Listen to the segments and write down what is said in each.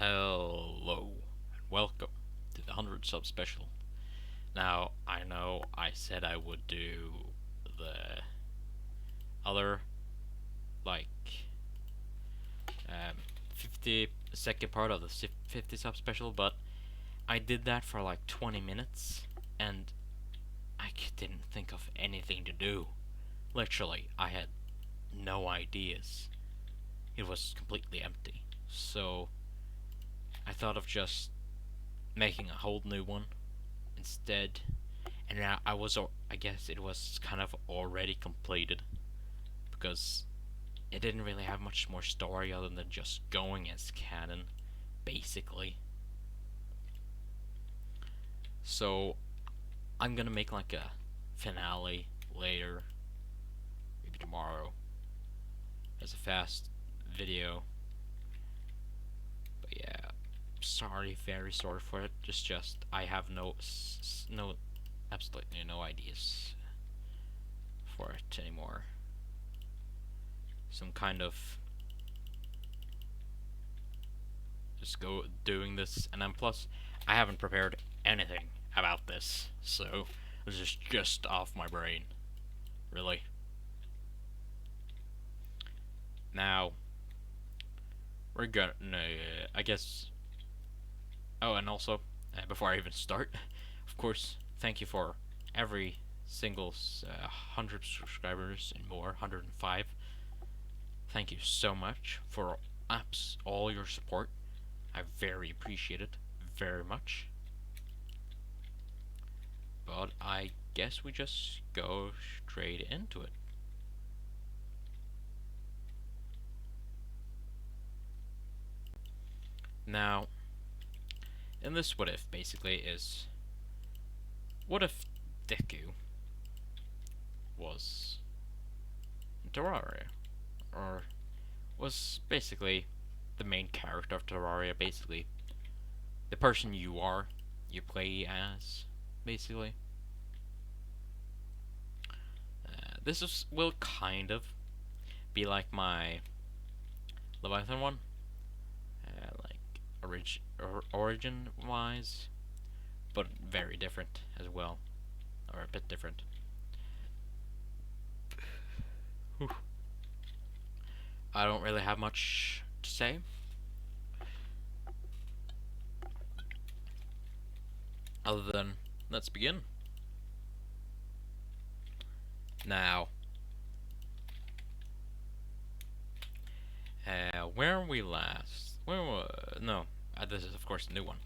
Hello, and welcome to the 100 sub special. Now, I know I said I would do the other, like, 50-second part of the 50 sub special, but I did that for like 20 minutes, and didn't think of anything to do. Literally, I had no ideas. It was completely empty. So, I thought of just making a whole new one instead. And I guess it was kind of already completed because it didn't really have much more story other than just going as canon, basically. So I'm gonna make like a finale later, maybe tomorrow, as a fast video. But yeah, sorry, very sorry for it. Just I have no, absolutely no ideas for it anymore. Some kind of just go doing this, and then plus I haven't prepared anything about this, so this is just off my brain, really. Now we're gonna, I guess. Oh, and also before I even start, of course, thank you for every single 100 subscribers and more, 105. Thank you so much for all your support. I very appreciate it very much. But I guess we just go straight into it. Now, in this what if basically is, what if Deku was Terraria, or was basically the main character of Terraria, basically the person you play as, basically. Will kind of be like my Leviathan one, like origin wise, but very different as well, or a bit different. Whew. I don't really have much to say. Other than, let's begin. Now, where we last? No, this is of course a new one.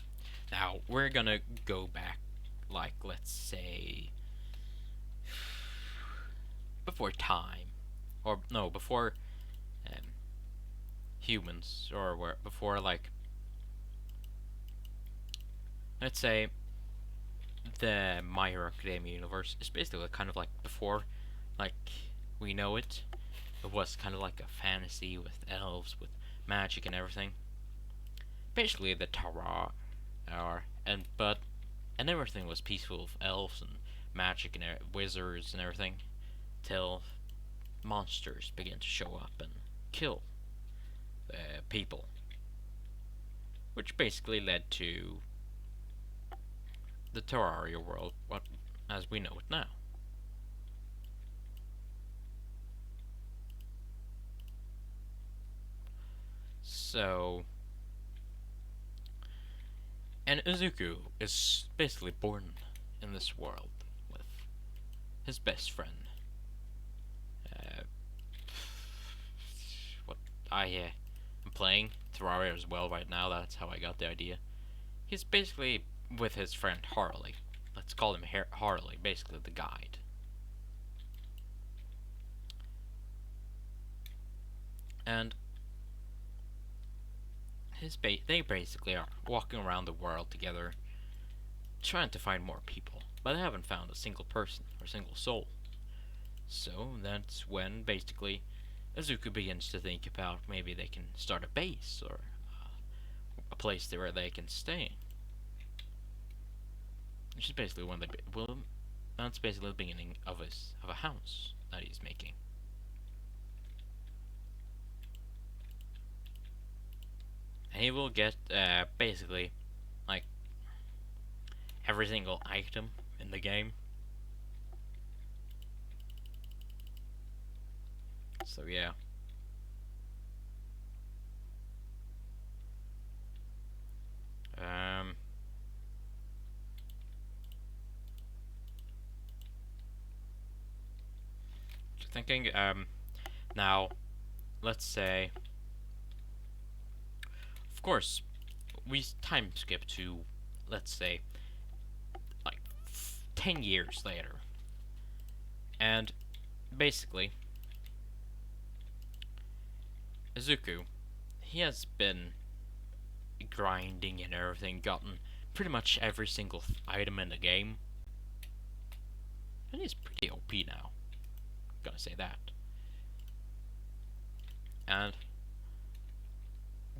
Now, we're gonna go back, like, let's say, before time. Or, no, before humans, or before, like, let's say, the My Hero Academia universe is basically kind of like before, like, we know it. It was kind of like a fantasy with elves, with magic and everything. Basically, the Terra, and everything was peaceful with elves and magic and wizards and everything, till monsters began to show up and kill people, which basically led to the Terraria world, as we know it now. So, and Izuku is basically born in this world with his best friend. Uh, what I am playing Terraria as well right now. That's how I got the idea. He's basically with his friend Harley. Let's call him Harley, basically the guide. And they basically are walking around the world together, trying to find more people, but they haven't found a single person or a single soul. So that's when basically Izuku begins to think about maybe they can start a base or a place there where they can stay. Which is basically when that's basically the beginning of a house that he's making. And he will get basically like every single item in the game. So yeah. Um, thinking. Now, let's say, of course, we time skip to, let's say, like 10 years later, and basically, Izuku, he has been grinding and everything, gotten pretty much every single item in the game, and he's pretty OP now. Gotta say that. And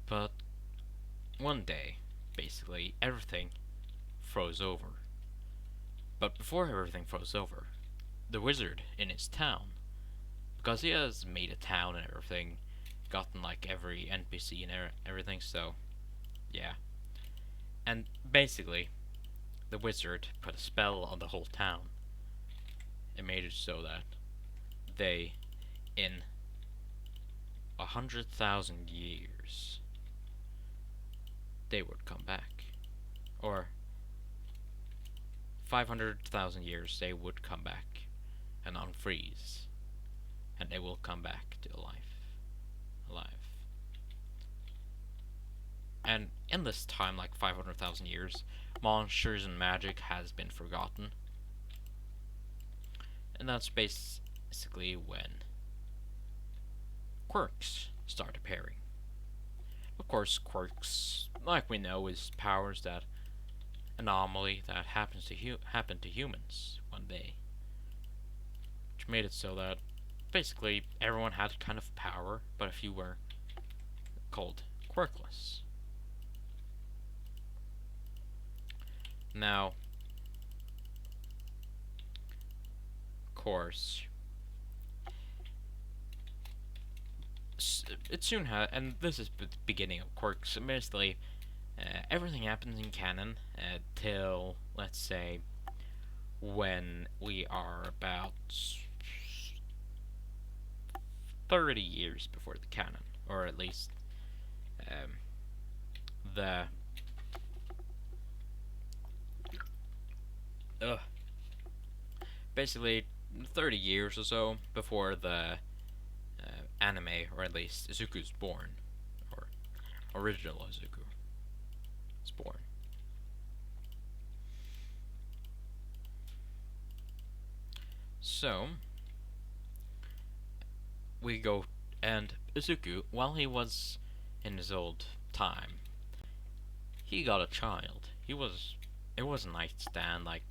but one day, basically everything froze over. But before everything froze over, the wizard in his town, because he has made a town and everything, gotten like every NPC and everything, so yeah. And basically, the wizard put a spell on the whole town. It made it so that they, in 100,000 years, they would come back. Or 500,000 years, they would come back and unfreeze. And they will come back to life. Alive. And in this time, like 500,000 years, monsters and magic has been forgotten. And that's basically when quirks start appearing. Of course, quirks, like we know, is powers that anomaly that happens to happen to humans one day, which made it so that basically everyone had kind of power, but a few were called quirkless. Now, of course, it soon had, and this is the beginning of quirks. Basically, everything happens in canon till, let's say, when we are about 30 years before the canon, or at least the basically 30 years or so before the anime, or at least Izuku's born, or original Izuku is born. So we go, and Izuku, while he was in his old time, he got a child. It was a night stand. Like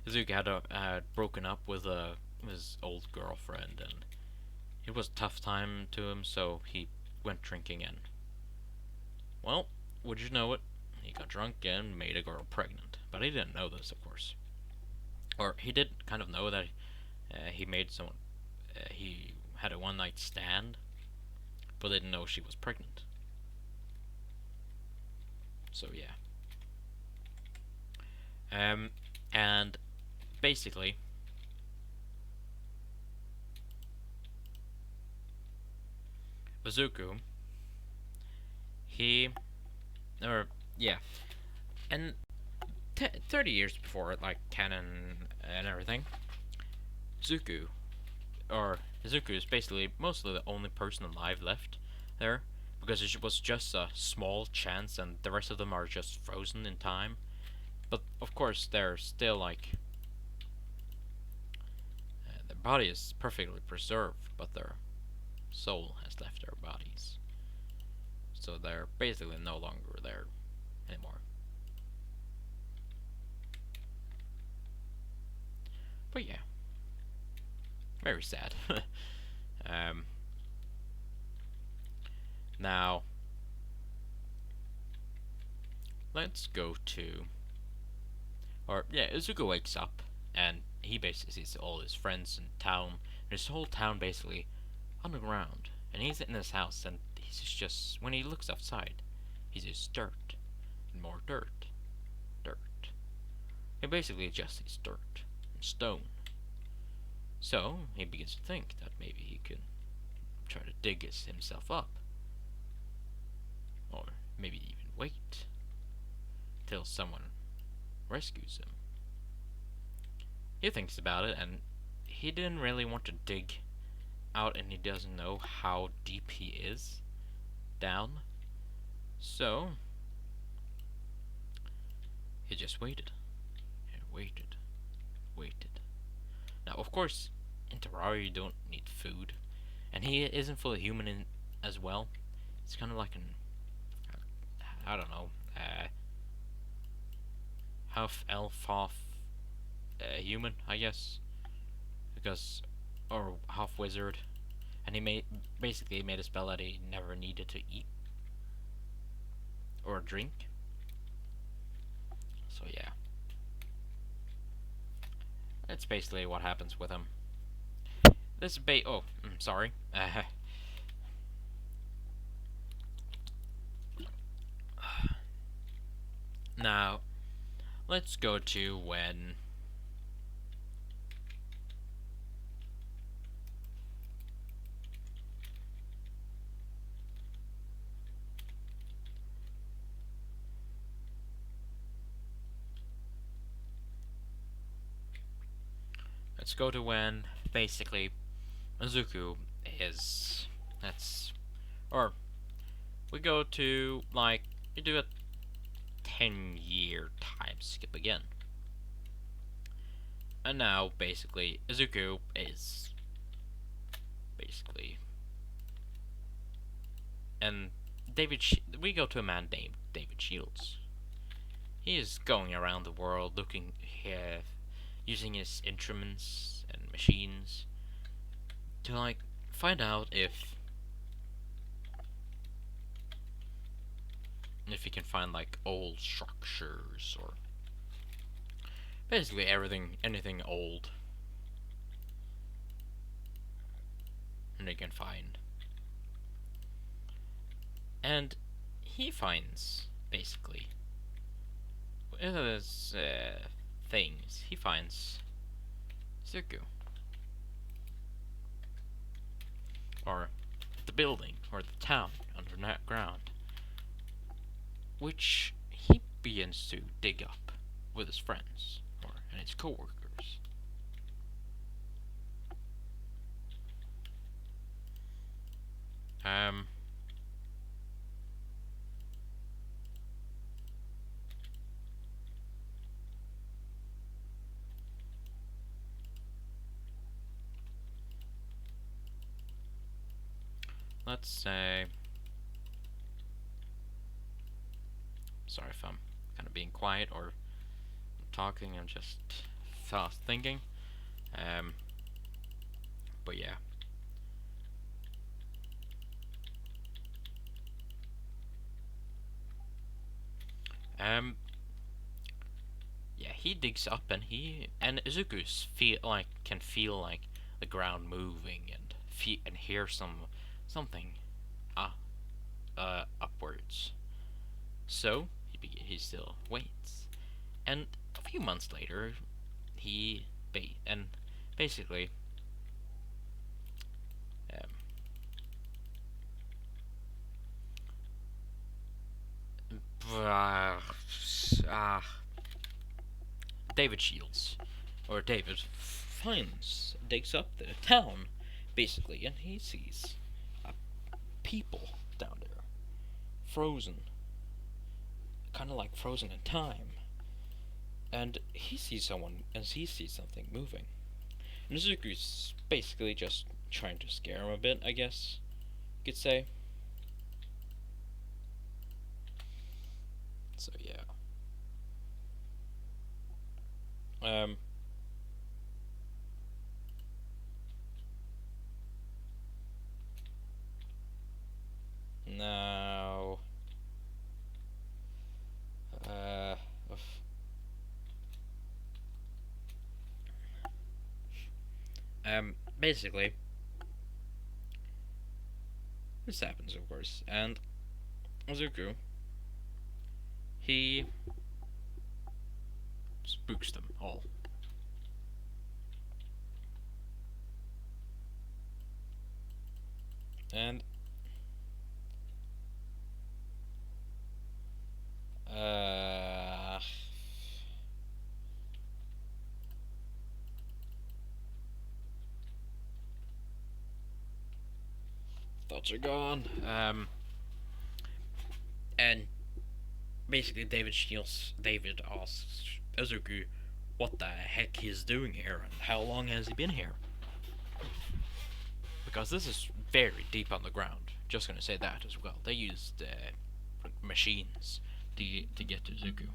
Izuku had broken up with his old girlfriend, and it was a tough time to him. So he went drinking, and well, would you know it? He got drunk and made a girl pregnant. But he didn't know this, of course. Or he did kind of know that he made someone. He had a one night stand, but didn't know she was pregnant. So yeah. And basically, Izuku, he, or yeah, and 30 years before, like canon and everything, Izuku, or Izuku is basically mostly the only person alive left there, because it was just a small chance, and the rest of them are just frozen in time. But of course, they're still like their body is perfectly preserved, but their soul has left their bodies, so they're basically no longer there anymore. But yeah, very sad. Now, let's go to, or yeah, Izuku wakes up and he basically sees all his friends in town, and his whole town basically on the ground, and he's in his house, and he's just when he looks outside, He sees dirt, and more dirt, dirt. He basically just sees dirt and stone. So he begins to think that maybe he can try to dig himself up, or maybe even wait till someone rescues him. He thinks about it, and he didn't really want to dig out, and he doesn't know how deep he is down. So he just waited and waited, waited. Now, of course, in Terraria you don't need food, and he isn't fully human as well. It's kind of like an, I don't know, half elf, half human, I guess, because, or half wizard, and he basically made a spell that he never needed to eat or drink. So yeah, that's basically what happens with him. This sorry. Now, let's go to when basically Izuku is or we go to like you do a 10-year time skip again. And now basically Izuku is basically and we go to a man named David Shields. He is going around the world looking here, using his instruments and machines to like find out if he can find like old structures or basically anything old, and they can find. And he finds basically one of those things. He finds Zuku, or the building, or the town underground, which he begins to dig up with his friends and his co-workers. Let's say, sorry if I'm kind of being quiet or talking, I'm just fast thinking. But yeah. Yeah, he digs up and Izuku's can feel like the ground moving and hear something upwards. So he still waits, and a few months later, basically David Shields, or David, digs up the town, basically, and he sees people down there, frozen, kind of like frozen in time. And he sees something moving. And Izuku's basically just trying to scare him a bit, I guess you could say. So yeah. Now, basically, this happens, of course, and Izuku he spooks them all. And uh thoughts are gone. And basically David asks Izuku what the heck he's doing here and how long has he been here? Because this is very deep on the ground. Just gonna say that as well. They used machines to get to Izuku.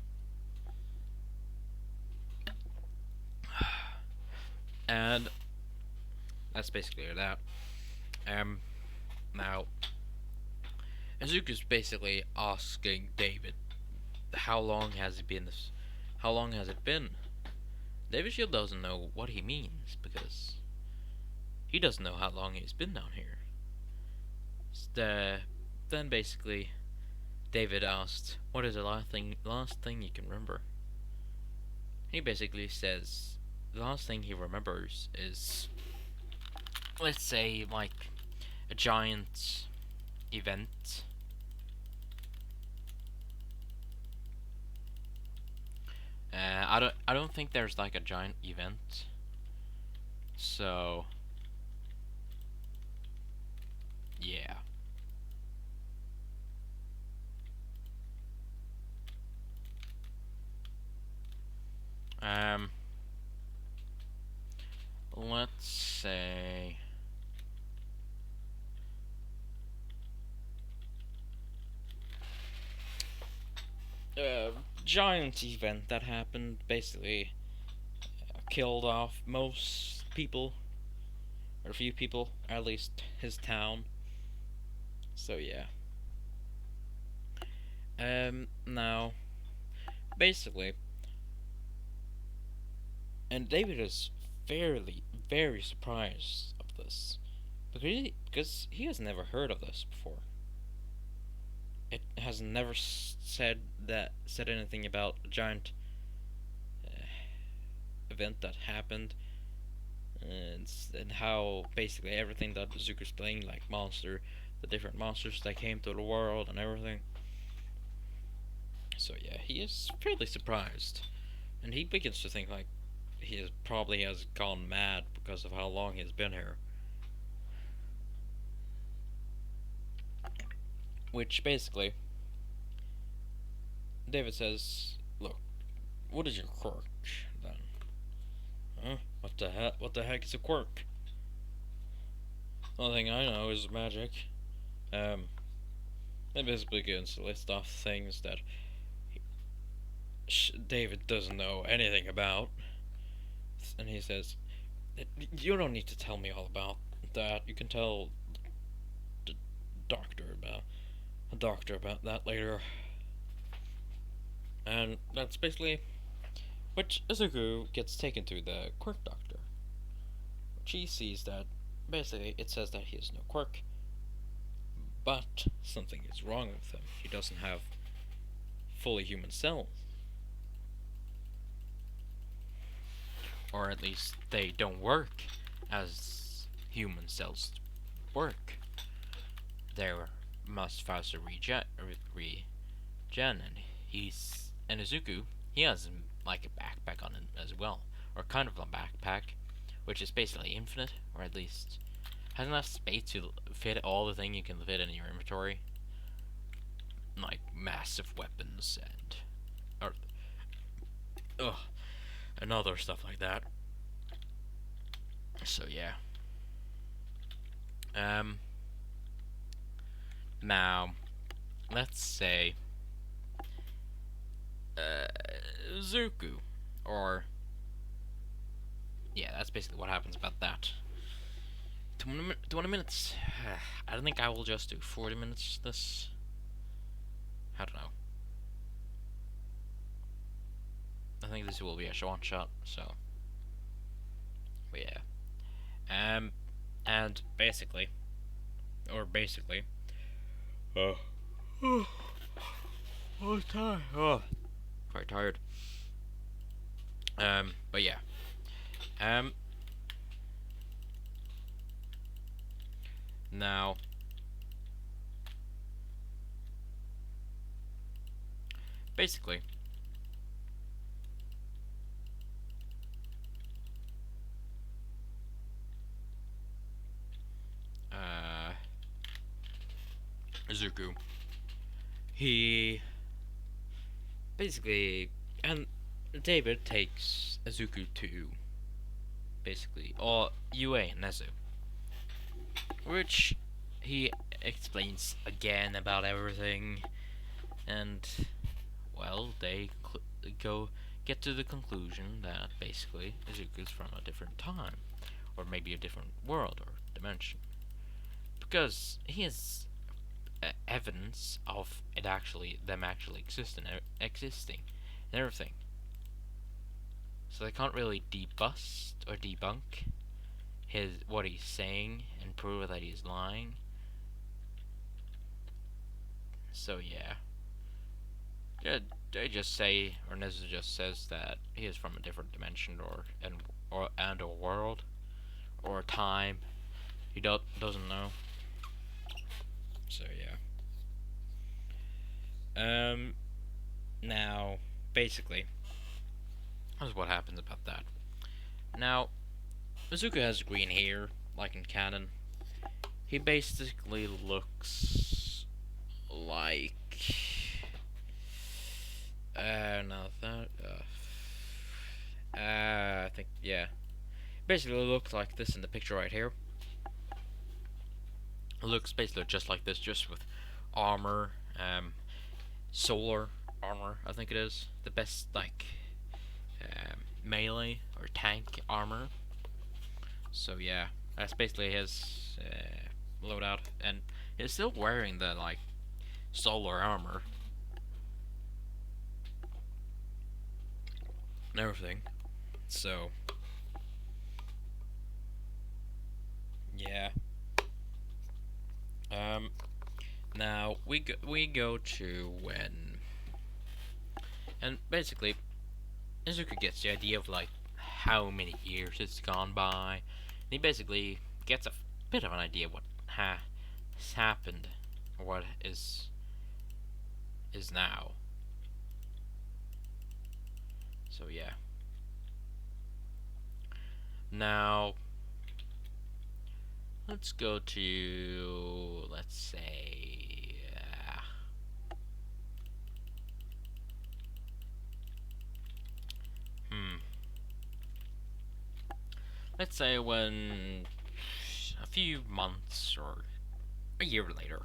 And that's basically that. Now Izuku's basically asking David, how long has it been? How long has it been? David Shield doesn't know what he means because he doesn't know how long he's been down here. Then basically, David asked, "What is the last thing you can remember?" He basically says the last thing he remembers is, let's say, like a giant event. I don't think there's like a giant event. So yeah. Um let's say giant event that happened basically killed off most people, or a few people, at least his town. So yeah. Now, basically, and David is very surprised of this because he has never heard of this before. It has never said anything about a giant event that happened, and how basically everything that Zuko's playing, like the different monsters that came to the world and everything. So yeah, he is fairly surprised, and he begins to think like probably has gone mad because of how long he's been here. Which basically, David says, "Look, what is your quirk then? Huh? What the heck is a quirk? The only thing I know is magic." Um, and basically begins to list off things that David doesn't know anything about, and he says, "You don't need to tell me all about that. You can tell the doctor about that later." And that's basically which Izuku gets taken to the quirk doctor. Which he sees that basically it says that he has no quirk, but something is wrong with him. He doesn't have fully human cells. Or at least they don't work as human cells work. They're much faster regen, and Izuku, he has like a backpack on him as well, or kind of a backpack, which is basically infinite, or at least has enough space to fit all the thing you can fit in your inventory, like massive weapons and other stuff like that. So yeah. Now, let's say Zuku, or yeah, that's basically what happens about that. 20 minutes. I don't think I will just do 40 minutes this. I don't know. I think this will be a one shot, so. But yeah. And basically, uh, Oh, tired. Oh, quite tired. But yeah. Um, Now, basically, uh, Izuku, he basically, and David takes Izuku to basically, or UA Nezu, which he explains again about everything, and well, they go get to the conclusion that basically Izuku's from a different time, or maybe a different world or dimension, because he has evidence of them actually existing and everything. So they can't really debust or debunk what he's saying and prove that he's lying. So yeah, they just say, or Nezu just says that he is from a different dimension and a world or a time. He doesn't know. So yeah. Now basically, that's what happens about that. Now Izuku has green hair, like in canon. He basically looks like no that I think yeah. Basically looks like this in the picture right here. It looks basically just like this, just with armor, solar armor. I think it is the best melee or tank armor. So yeah, that's basically his loadout, and he's still wearing the solar armor and everything. So yeah. Um. Now we go to when, and basically Izuku gets the idea of how many years it's gone by. And he basically gets a bit of an idea of what has happened, or what is now. So yeah. Now let's go to, let's say, hmm, let's say when a few months or a year later.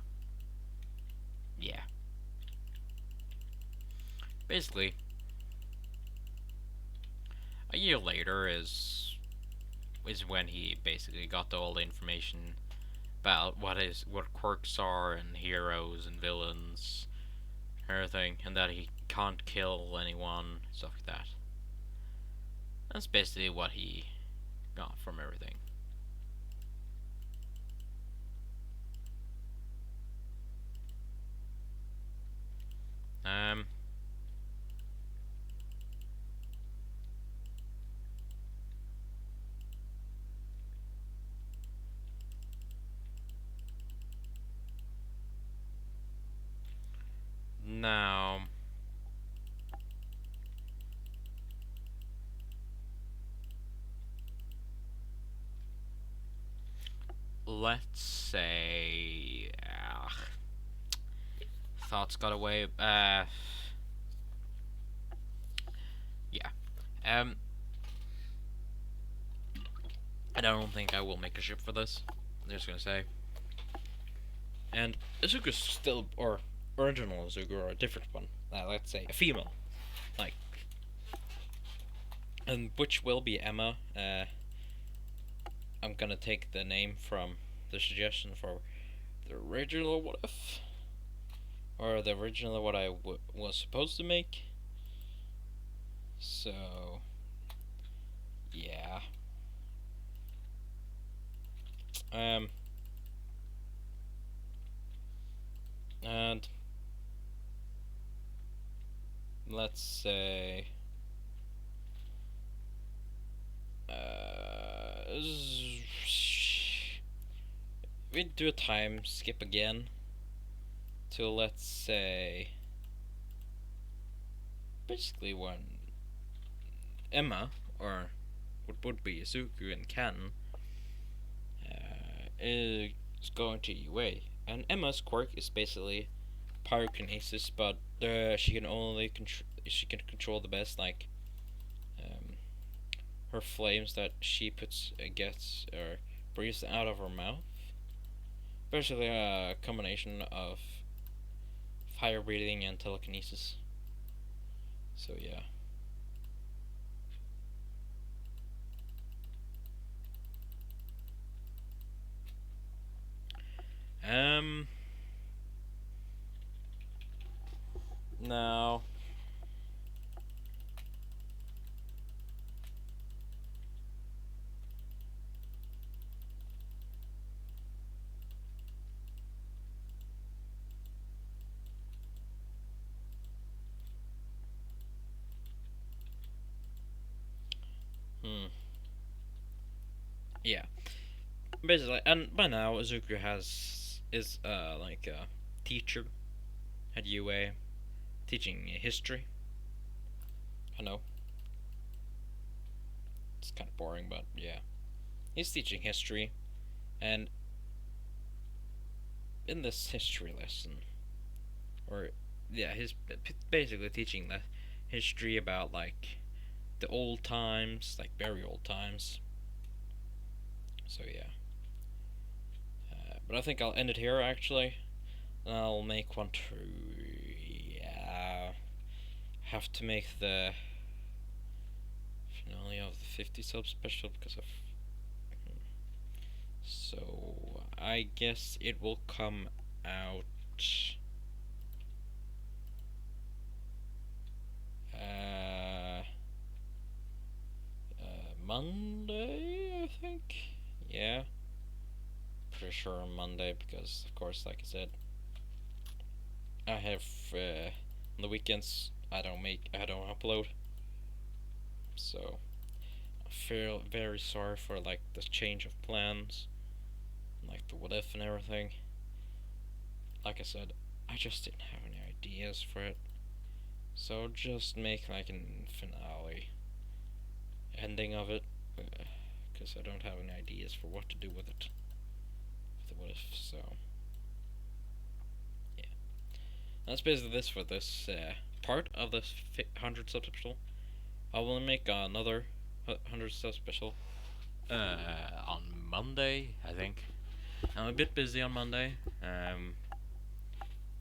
Yeah. Basically, a year later is when he basically got all the information about what quirks are and heroes and villains, everything, and that he can't kill anyone, stuff like that. That's basically what he got from everything. Um. Now, let's say thoughts got away. Yeah. Um. I don't think I will make a ship for this. I'm just gonna say. And Izuku's still, or original Izuku, or a different one. Let's say a female, like, and which will be Emma. I'm gonna take the name from the suggestion for the original What If, or the original what I was supposed to make. So, yeah. Um, and let's say we do a time skip again to, let's say, basically when Emma, or what would be Izuku and Ken, is going to UA, and Emma's quirk is basically pyrokinesis, but she can only she can control the best, like, her flames that she gets or breathes out of her mouth. Basically, a combination of fire breathing and telekinesis. So yeah. Now, yeah. Basically, and by now Izuku is like a teacher at UA, teaching history. I know it's kind of boring, but yeah, he's teaching history, and in this history lesson, or yeah, he's basically teaching the history about, like, the old times, like very old times. So yeah, but I think I'll end it here actually. I'll make one to, yeah, have to make the finale of the 50 sub special because of. So I guess it will come out uh, Monday, I think. Yeah, pretty sure on Monday because, of course, like I said, I have on the weekends I don't upload. So I feel very sorry for, like, the change of plans, like the what if and everything. Like I said, I just didn't have any ideas for it. So just make, like, a finale ending of it, because I don't have any ideas for what to do with it. With the what if, so yeah. That's basically this for this part of this 100 sub special. I will make another 100 sub special on Monday, I think. I'm a bit busy on Monday,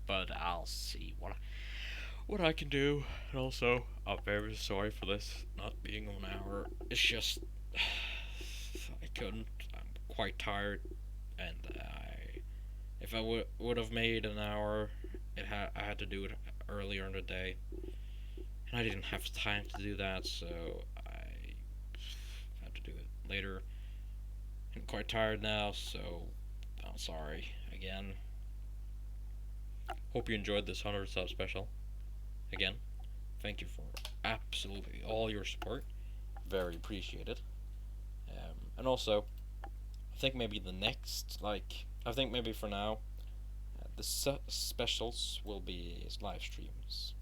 but I'll see what I can do. And also, I'm very sorry for this not being 1 hour. It's just I couldn't. I'm quite tired, and if I would have made an hour, I had to do it earlier in the day, and I didn't have time to do that, so I had to do it later. I'm quite tired now, so I'm sorry again. Hope you enjoyed this 100 sub special. Again, thank you for absolutely all your support. Very appreciated. And also, I think maybe the next, like, I think maybe for now, the specials will be live streams.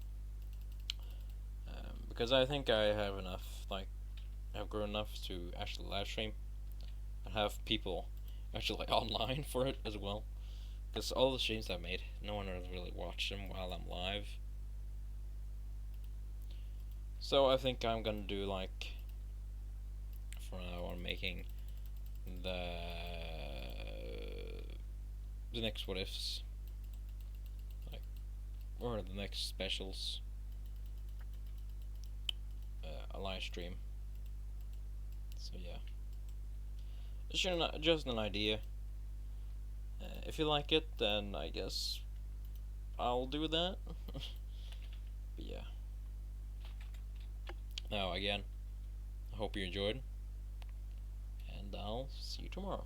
Because I think I have enough, like, I've grown enough to actually live stream and have people actually, like, online for it as well. Because all the streams I've made, no one has really watched them while I'm live. So I think I'm gonna do, like, from now on, making the next what ifs, like, or the next specials, a live stream. So yeah, just an idea. If you like it, then I guess I'll do that. But yeah. Now again, I hope you enjoyed, and I'll see you tomorrow.